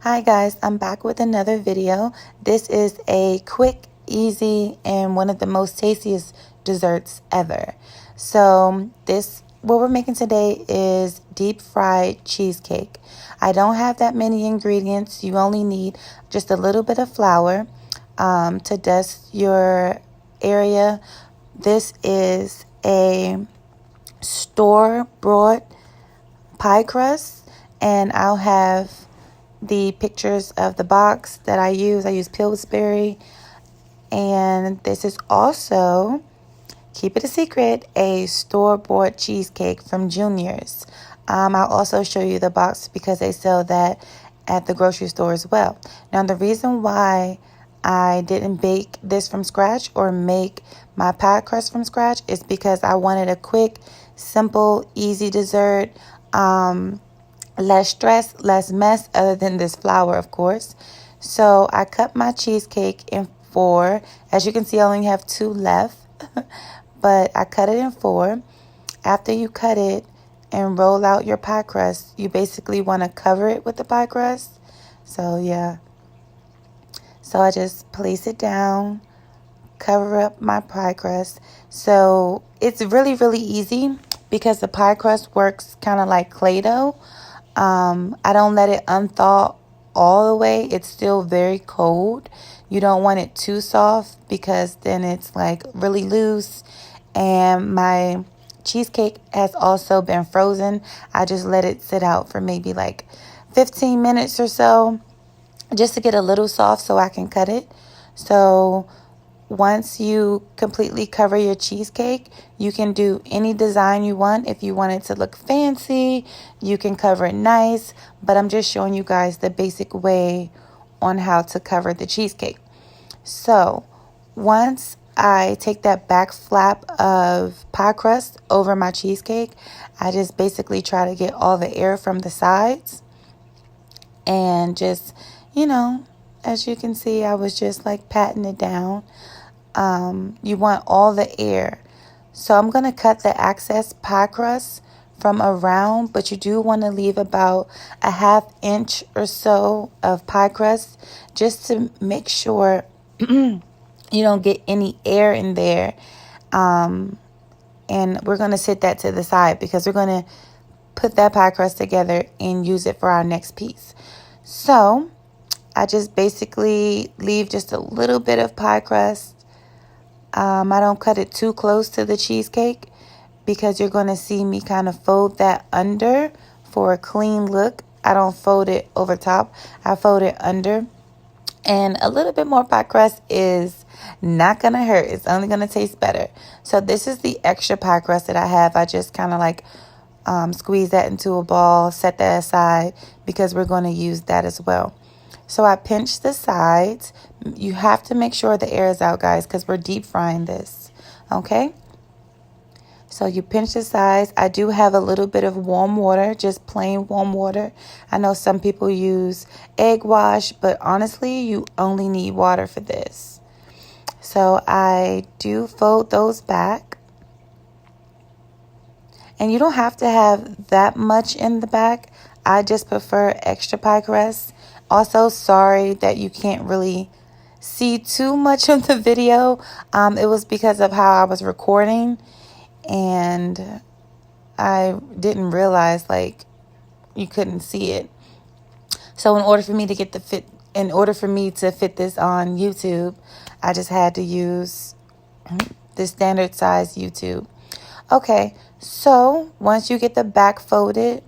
Hi guys, I'm back with another video. This is a quick, easy, and one of the most tastiest desserts ever. What we're making today is deep fried cheesecake. I don't have that many ingredients. You only need just a little bit of flour to dust your area. This is a store-bought pie crust, and I'll have the pictures of the box that I use. I use Pillsbury, and this is also, keep it a secret, a store-bought cheesecake from Junior's. I'll also show you the box because they sell that at the grocery store as well. Now, the reason why I didn't bake this from scratch or make my pie crust from scratch is because I wanted a quick, simple, easy dessert. Less stress, less mess, other than this flour, of course. So I cut my cheesecake in four. As you can see, I only have two left, but I cut it in four. After you cut it and roll out your pie crust, you basically want to cover it with the pie crust. So yeah. So I just place it down, cover up my pie crust. So it's really, really easy because the pie crust works kind of like Play-Doh. I don't let it unthaw all the way. It's still very cold. You don't want it too soft because then it's like really loose. And my cheesecake has also been frozen. I just let it sit out for maybe like 15 minutes or so just to get a little soft so I can cut it. So once you completely cover your cheesecake, you can do any design you want. If you want it to look fancy, you can cover it nice. But I'm just showing you guys the basic way on how to cover the cheesecake. So once I take that back flap of pie crust over my cheesecake, I just basically try to get all the air from the sides. And just, as you can see, I was just like patting it down. You want all the air. So I'm going to cut the excess pie crust from around, but you do want to leave about a 1/2 inch or so of pie crust just to make sure you don't get any air in there. And we're going to set that to the side because we're going to put that pie crust together and use it for our next piece. So I just basically leave just a little bit of pie crust. I don't cut it too close to the cheesecake because you're going to see me kind of fold that under for a clean look. I don't fold it over top. I fold it under. And a little bit more pie crust is not going to hurt. It's only going to taste better. So this is the extra pie crust that I have. I just kind of like squeeze that into a ball, set that aside because we're going to use that as well. So I pinch the sides. You have to make sure the air is out, guys, because we're deep frying this. Okay? So you pinch the sides. I do have a little bit of warm water, just plain warm water. I know some people use egg wash, but honestly, you only need water for this. So I do fold those back. And you don't have to have that much in the back. I just prefer extra pie crust. Also, sorry that you can't really see too much of the video. It was because of how I was recording, and I didn't realize like you couldn't see it. So in order for me to fit this on YouTube, I just had to use the standard size YouTube. Okay, so once you get the back folded,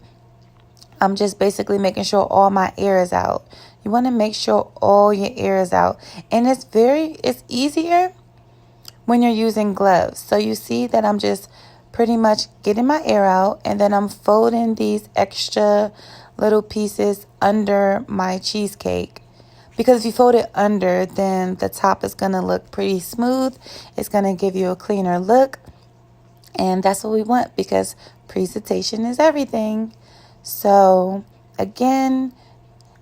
I'm just basically making sure all my air is out. You want to make sure all your air is out. And it's easier when you're using gloves. So you see that I'm just pretty much getting my air out. And then I'm folding these extra little pieces under my cheesecake. Because if you fold it under, then the top is going to look pretty smooth. It's going to give you a cleaner look. And that's what we want because presentation is everything. So again,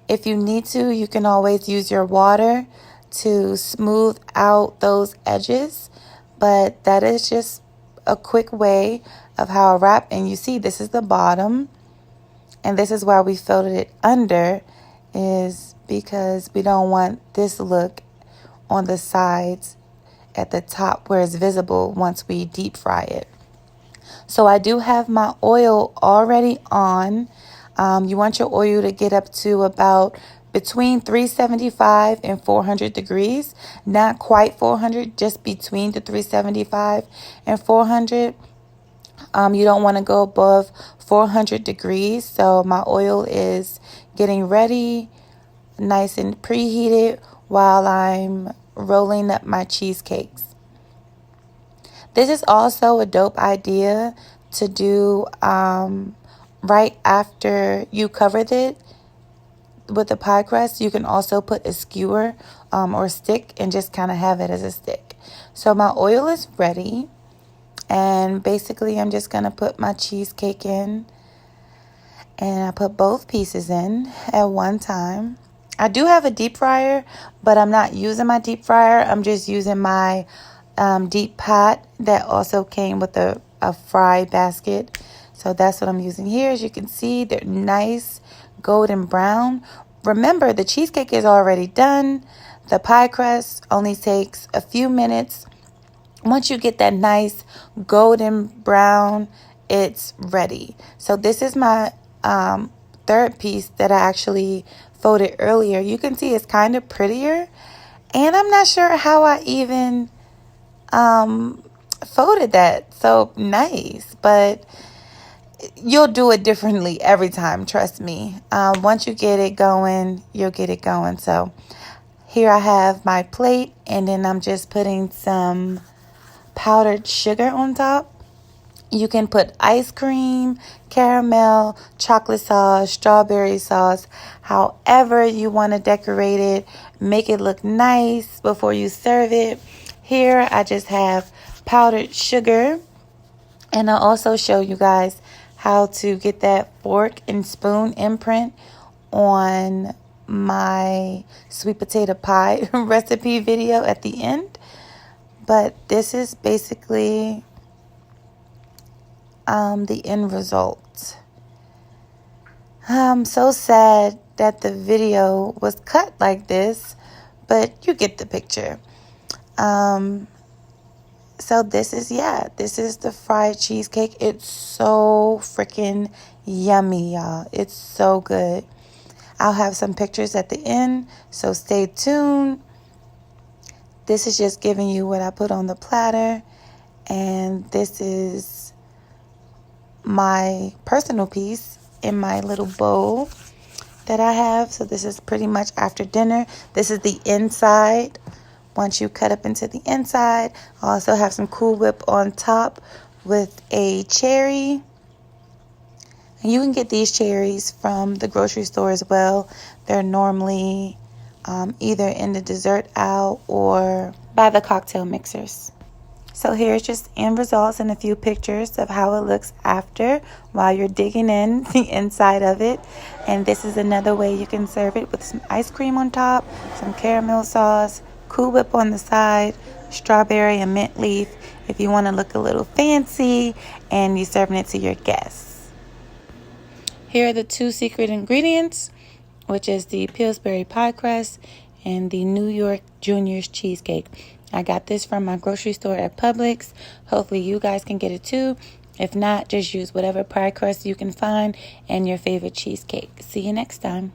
if you need to, you can always use your water to smooth out those edges. But that is just a quick way of how I wrap. And you see, this is the bottom. And this is why we folded it under. is because we don't want this look on the sides at the top where it's visible once we deep fry it. So I do have my oil already on. You want your oil to get up to about between 375 and 400 degrees. Not quite 400, just between the 375 and 400. You don't want to go above 400 degrees. So my oil is getting ready, nice and preheated, while I'm rolling up my cheesecakes. This is also a dope idea to do right after you covered it with the pie crust. You can also put a skewer or stick and just kind of have it as a stick. So my oil is ready, and basically I'm just going to put my cheesecake in, and I put both pieces in at one time. I do have a deep fryer, but I'm not using my deep fryer. I'm just using my deep pot that also came with a fry basket. So that's what I'm using here. As you can see, they're nice golden brown. Remember, the cheesecake is already done. The pie crust only takes a few minutes. Once you get that nice golden brown, it's ready. So this is my third piece that I actually folded earlier. You can see it's kind of prettier, and I'm not sure how I even folded that so nice, but you'll do it differently every time, trust me. Once you get it going, you'll get it going. So here I have my plate, and then I'm just putting some powdered sugar on top. You can put ice cream, caramel, chocolate sauce, strawberry sauce, however you want to decorate it. Make it look nice before you serve it. Here I just have powdered sugar, and I'll also show you guys how to get that fork and spoon imprint on my sweet potato pie recipe video at the end. But this is basically the end result. I'm so sad that the video was cut like this, but you get the picture. So this is the fried cheesecake. It's so freaking yummy, y'all. It's so good. I'll have some pictures at the end, so stay tuned. This is just giving you what I put on the platter, and this is my personal piece in my little bowl that I have. So this is pretty much after dinner. This is the inside. Once you cut up into the inside, I also have some Cool Whip on top with a cherry. And you can get these cherries from the grocery store as well. They're normally either in the dessert aisle or by the cocktail mixers. So here's just end results and a few pictures of how it looks after while you're digging in the inside of it. And this is another way you can serve it with some ice cream on top, some caramel sauce, Cool Whip on the side, strawberry and mint leaf if you want to look a little fancy and you're serving it to your guests. Here are the two secret ingredients, which is the Pillsbury pie crust and the New York Junior's cheesecake. I got this from my grocery store at Publix. Hopefully you guys can get it too. If not, just use whatever pie crust you can find and your favorite cheesecake. See you next time.